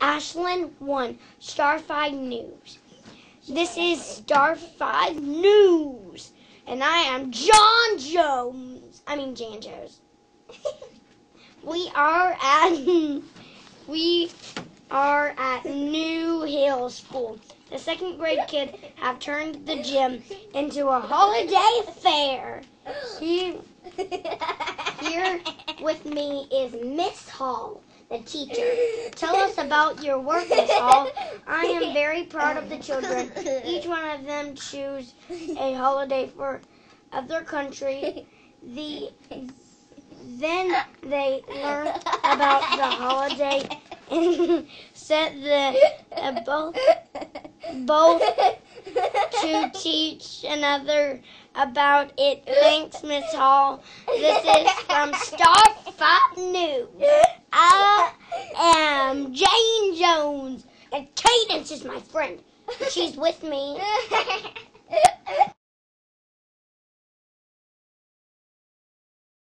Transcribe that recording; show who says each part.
Speaker 1: Ashlyn 1, Star 5 News. This is Star 5 News, and I am Jan Jones. We are at New Hill School. The second grade kids have turned the gym into a holiday fair. Here with me is Miss Hall, the teacher. Tell us about your work, Miss Hall. I am very proud of the children. Each one of them choose a holiday of their country. Then they learn about the holiday and set both to teach another about it. Thanks, Miss Hall. This is from Star 5 News. I am Jane Jones, and Cadence is my friend. She's with me.